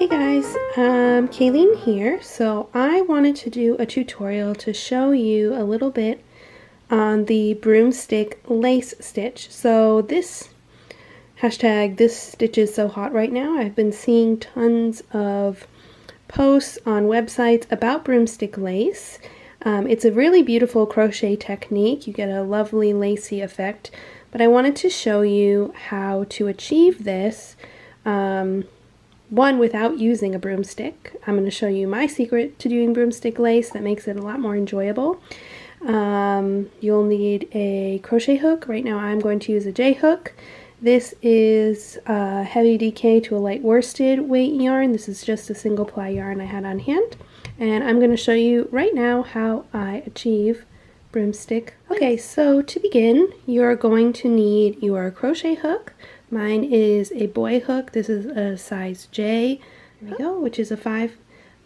Hey guys, Kayleen here. So I wanted to do a tutorial to show you a little bit on the broomstick lace stitch. So this stitch is so hot right now. I've been seeing tons of posts on websites about broomstick lace. It's a really beautiful crochet technique. You get a lovely lacy effect, but I wanted to show you how to achieve this one without using a broomstick. I'm going to show you my secret to doing broomstick lace that makes it a lot more enjoyable. You'll need a crochet hook. Right now I'm going to use a J hook. This is a heavy DK to a light worsted weight yarn. This is just a single ply yarn I had on hand. And I'm going to show you right now how I achieve broomstick. Okay, so to begin, you're going to need your crochet hook. Mine is a boy hook. This is a size J. There we go, which is a 5.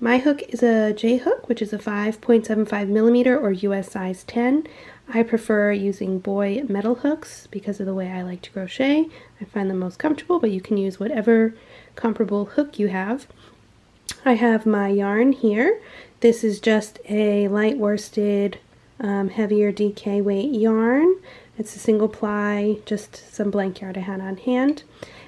My hook is a J hook, which is a 5.75 millimeter or US size 10. I prefer using boy metal hooks because of the way I like to crochet. I find them most comfortable, but you can use whatever comparable hook you have. I have my yarn here. This is just a light worsted, heavier DK weight yarn. It's a single ply, just some blank yarn I had on hand.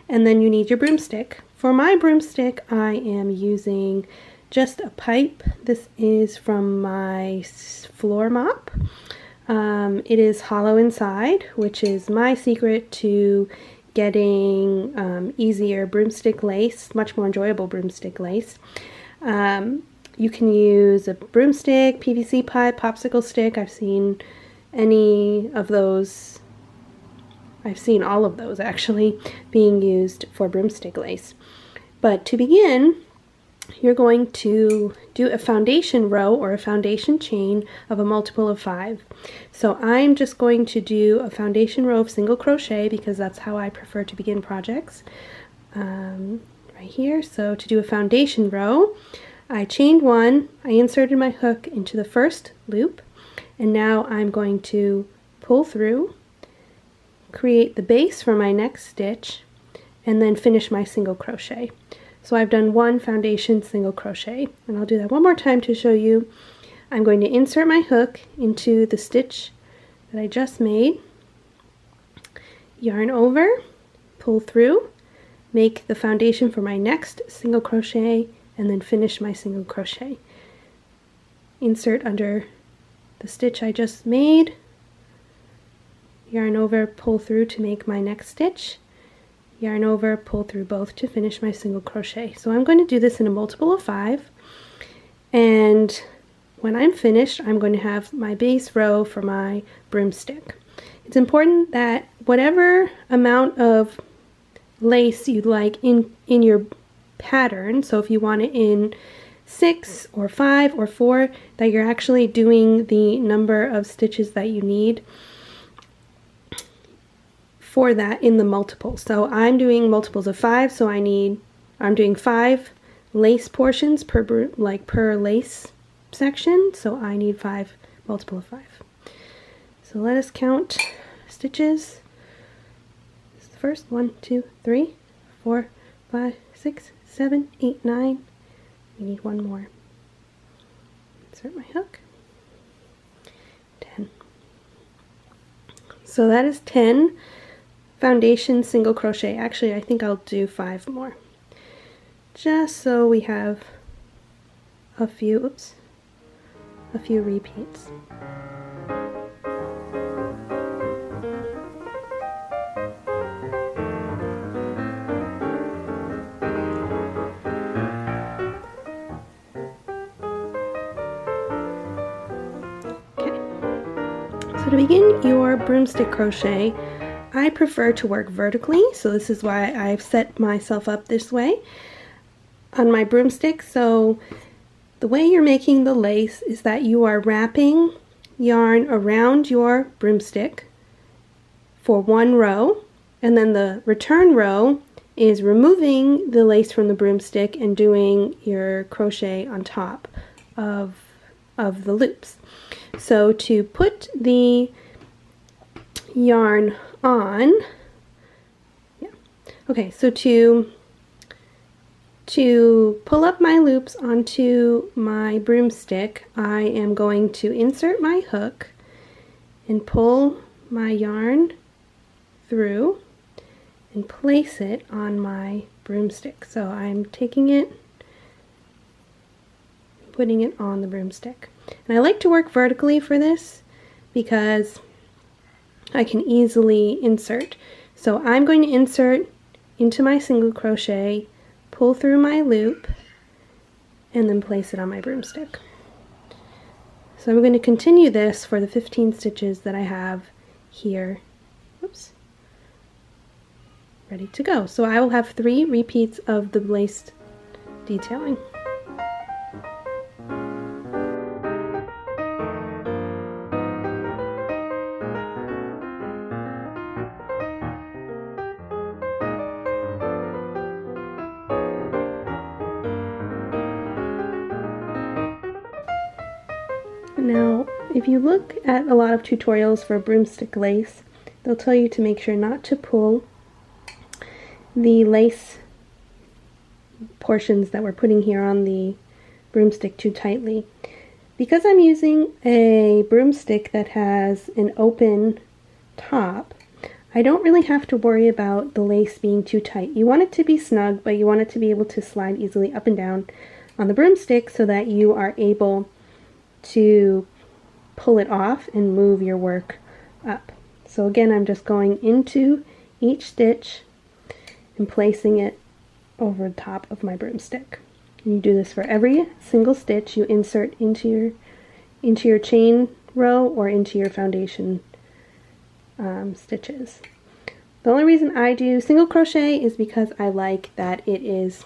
And then you need your broomstick. For my broomstick, I am using just a pipe. This is from my floor mop. It is hollow inside, which is my secret to getting easier broomstick lace, much more enjoyable broomstick lace. You can use a broomstick, PVC pipe, popsicle stick. I've seen any of those, I've seen all of those actually being used for broomstick lace. But to begin, you're going to do a foundation row or a foundation chain of a multiple of 5. So I'm just going to do a foundation row of single crochet because that's how I prefer to begin projects. Right here. So to do a foundation row, I chained 1, I inserted my hook into the first loop, and now I'm going to pull through, create the base for my next stitch, and then finish my single crochet. So I've done 1 foundation single crochet, and I'll do that one more time to show you. I'm going to insert my hook into the stitch that I just made, yarn over, pull through, make the foundation for my next single crochet, and then finish my single crochet. Insert under the stitch I just made, yarn over, pull through to make my next stitch, yarn over, pull through both to finish my single crochet. So I'm going to do this in a multiple of 5, and when I'm finished I'm going to have my base row for my broomstick. It's important that whatever amount of lace you'd like in your pattern, so if you want it in 6 or 5 or 4, that you're actually doing the number of stitches that you need for that in the multiple. So I'm doing multiples of 5, so I'm doing 5 lace portions per lace section, so I need 5 multiple of 5. So let us count stitches. This is the first 1, 2, 3, 4, 5, 6, 7, 8, 9. We need 1 more. Insert my hook. 10. So that is 10 foundation single crochet. Actually, I think I'll do 5 more. Just so we have a few repeats. So to begin your broomstick crochet, I prefer to work vertically, so this is why I've set myself up this way on my broomstick. So the way you're making the lace is that you are wrapping yarn around your broomstick for 1 row, and then the return row is removing the lace from the broomstick and doing your crochet on top of the loops. So to put the yarn on, okay, so to To pull up my loops onto my broomstick, I am going to insert my hook and pull my yarn through and place it on my broomstick. So I'm taking it, putting it on the broomstick. And I like to work vertically for this because I can easily insert. So I'm going to insert into my single crochet, pull through my loop, and then place it on my broomstick. So I'm going to continue this for the 15 stitches that I have here. Whoops. Ready to go. So I will have 3 repeats of the lace detailing. Now, if you look at a lot of tutorials for broomstick lace, they'll tell you to make sure not to pull the lace portions that we're putting here on the broomstick too tightly. Because I'm using a broomstick that has an open top, I don't really have to worry about the lace being too tight. You want it to be snug, but you want it to be able to slide easily up and down on the broomstick so that you are able to pull it off and move your work up. So again, I'm just going into each stitch and placing it over the top of my broomstick. And you do this for every single stitch you insert into your chain row or into your foundation stitches. The only reason I do single crochet is because I like that it is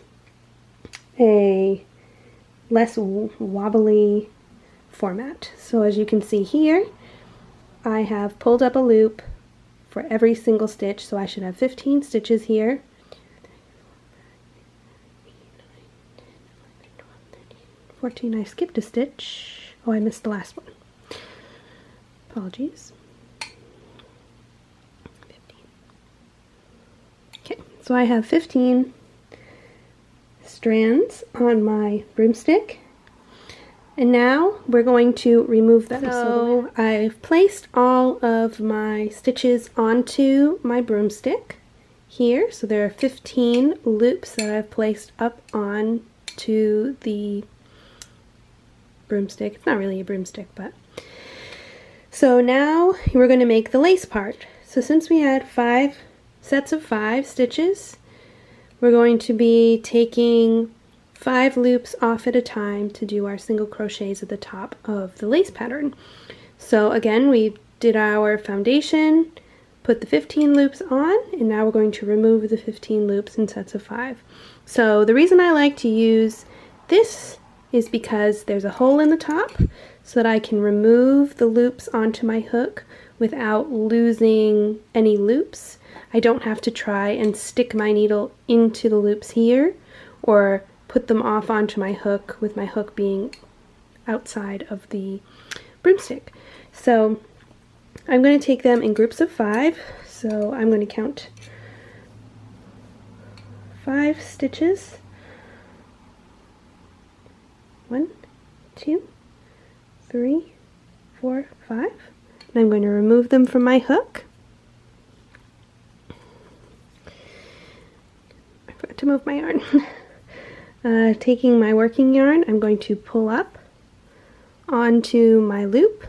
a less wobbly format. So as you can see here, I have pulled up a loop for every single stitch, so I should have 15 stitches here. 14, I skipped a stitch. Oh, I missed the last one. Apologies. 15. Okay, so I have 15 strands on my broomstick. And now we're going to remove them. So I've placed all of my stitches onto my broomstick here. So there are 15 loops that I've placed up onto the broomstick. It's not really a broomstick, but. So now we're going to make the lace part. So since we had 5 sets of 5 stitches, we're going to be taking 5 loops off at a time to do our single crochets at the top of the lace pattern. So again, we did our foundation, put the 15 loops on, and now we're going to remove the 15 loops in sets of 5. So the reason I like to use this is because there's a hole in the top so that I can remove the loops onto my hook without losing any loops. I don't have to try and stick my needle into the loops here or put them off onto my hook with my hook being outside of the broomstick. So I'm going to take them in groups of 5. So I'm going to count 5 stitches. 1, 2, 3, 4, 5. And I'm going to remove them from my hook. I forgot to move my yarn. Taking my working yarn, I'm going to pull up onto my loop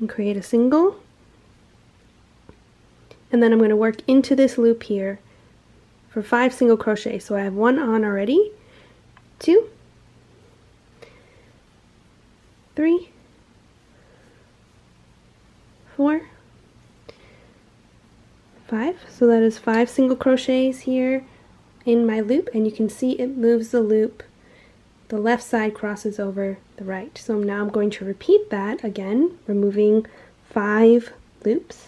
and create a single, and then I'm going to work into this loop here for 5 single crochets. So I have 1 on already, 2, 3, 4, 5. So that is 5 single crochets here in my loop, and you can see it moves the loop. The left side crosses over the right. So now I'm going to repeat that again, removing 5 loops.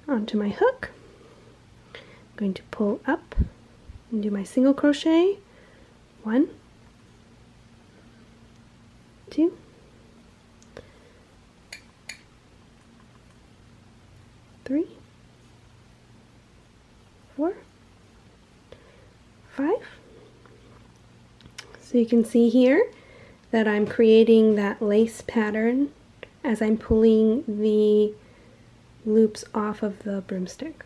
Onto my hook. I'm going to pull up and do my single crochet. 1, 2, So you can see here that I'm creating that lace pattern as I'm pulling the loops off of the broomstick.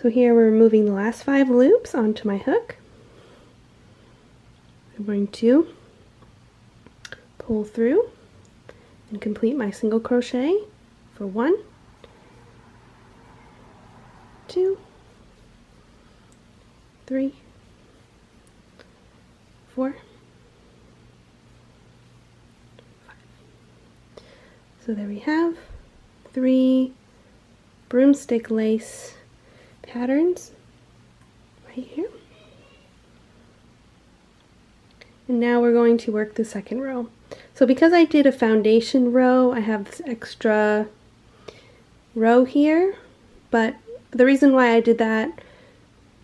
So here we're removing the last 5 loops onto my hook. I'm going to pull through and complete my single crochet for 1, 2, 3, 4, 5. So there we have 3 broomstick lace patterns right here. And now we're going to work the second row. So because I did a foundation row, I have this extra row here, but the reason why I did that,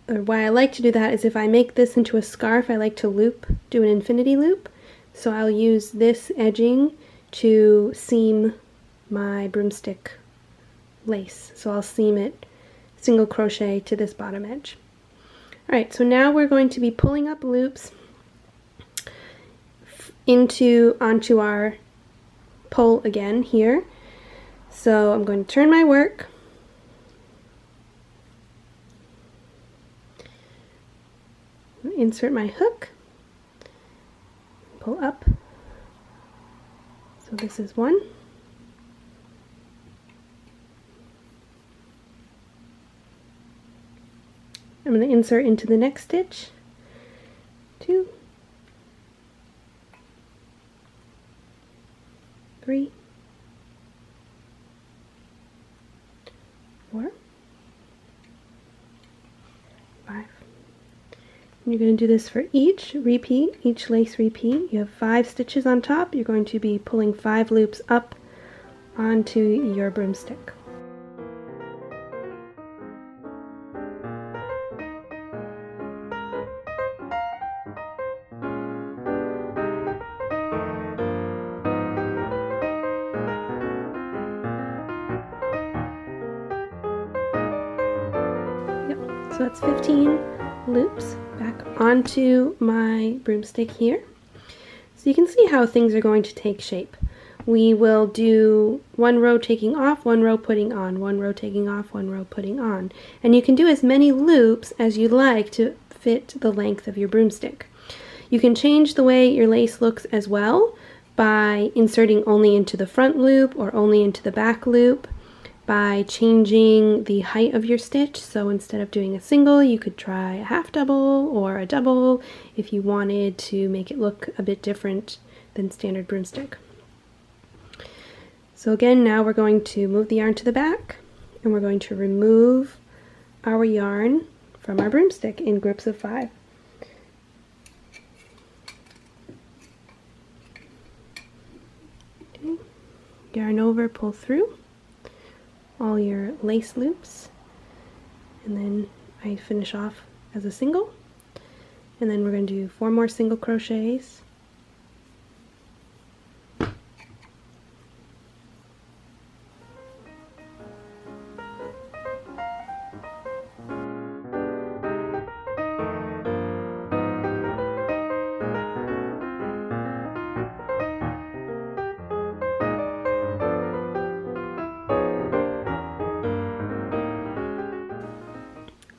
or why I like to do that, is if I make this into a scarf, I like to do an infinity loop. So I'll use this edging to seam my broomstick lace. So I'll seam it single crochet to this bottom edge. Alright, so now we're going to be pulling up loops onto our pole again here. So I'm going to turn my work, insert my hook, pull up. So this is 1. I'm going to insert into the next stitch, 2, 3, 4, 5. And you're going to do this for each lace repeat. You have 5 stitches on top. You're going to be pulling 5 loops up onto your broomstick. So that's 15 loops back onto my broomstick here. So you can see how things are going to take shape. We will do 1 row taking off, 1 row putting on, 1 row taking off, 1 row putting on. And you can do as many loops as you like to fit the length of your broomstick. You can change the way your lace looks as well by inserting only into the front loop or only into the back loop, by changing the height of your stitch. So instead of doing a single, you could try a half double or a double if you wanted to make it look a bit different than standard broomstick. So again, now we're going to move the yarn to the back, and we're going to remove our yarn from our broomstick in groups of 5. Okay. Yarn over, pull through all your lace loops, and then I finish off as a single, and then we're going to do 4 more single crochets,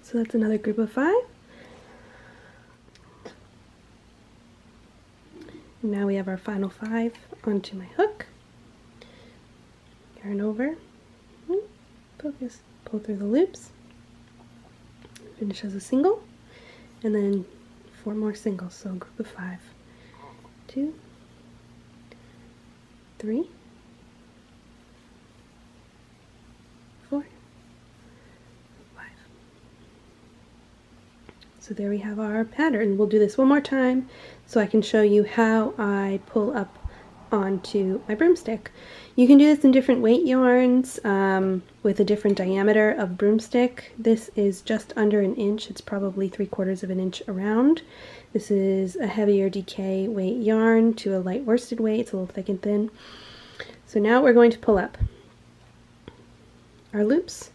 so that's another group of 5. And now we have our final 5 onto my hook. Yarn over, focus, pull through the loops, finish as a single, and then 4 more singles, so a group of 5. 2, 3, 4, 5. So there we have our pattern. We'll do this one more time so I can show you how I pull up onto my broomstick. You can do this in different weight yarns with a different diameter of broomstick. This is just under 1 inch. It's probably 3/4 of an inch around. This is a heavier DK weight yarn to a light worsted weight. It's a little thick and thin. So now we're going to pull up our loops.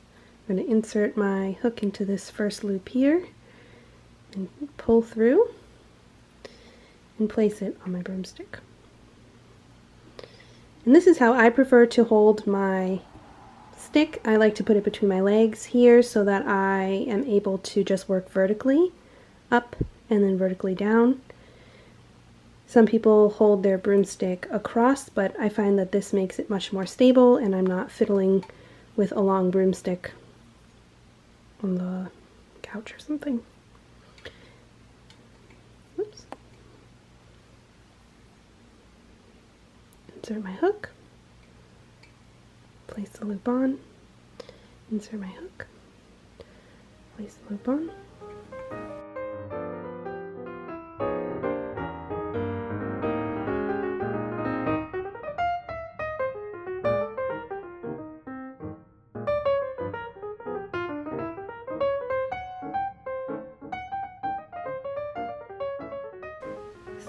I'm going to insert my hook into this first loop here and pull through. and place it on my broomstick. And this is how I prefer to hold my stick. I like to put it between my legs here so that I am able to just work vertically up and then vertically down. Some people hold their broomstick across, but I find that this makes it much more stable and I'm not fiddling with a long broomstick on the couch or something. Whoops. Insert my hook, place the loop on, insert my hook, place the loop on.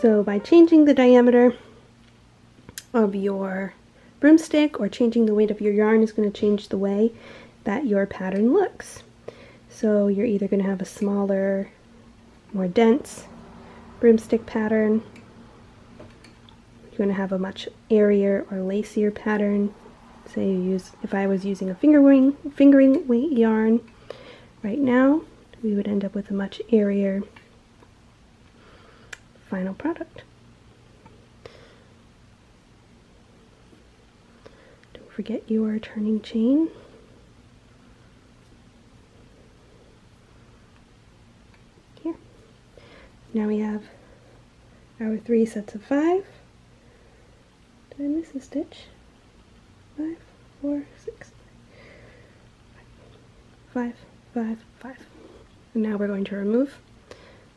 So by changing the diameter of your broomstick or changing the weight of your yarn is going to change the way that your pattern looks. So you're either going to have a smaller, more dense broomstick pattern, you're going to have a much airier or lacier pattern. Say you use, if I was using a fingering weight yarn right now, we would end up with a much airier final product. Don't forget your turning chain. Here. Now we have our 3 sets of 5. Did I miss a stitch? 5, 4, 6, 5, 5, 5. And now we're going to remove.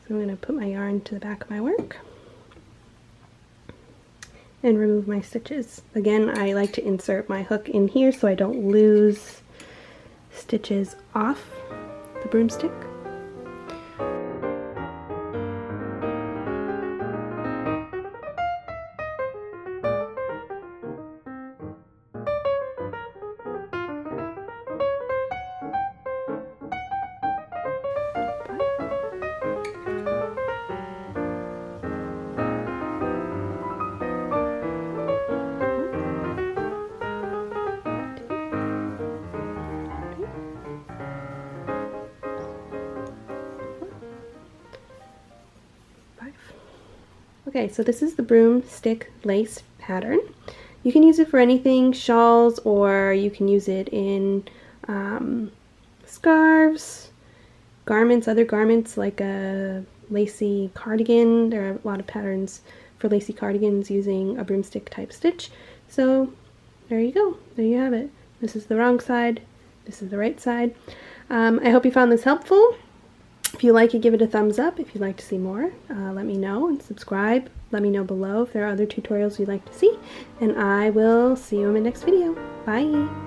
So I'm going to put my yarn to the back of my work and remove my stitches. Again, I like to insert my hook in here so I don't lose stitches off the broomstick. Okay, so this is the broomstick lace pattern. You can use it for anything, shawls, or you can use it in scarves, garments, other garments like a lacy cardigan. There are a lot of patterns for lacy cardigans using a broomstick type stitch. So there you go. There you have it. This is the wrong side. This is the right side. I hope you found this helpful. If you like it, give it a thumbs up. If you'd like to see more, let me know and subscribe. Let me know below if there are other tutorials you'd like to see. And I will see you in my next video. Bye!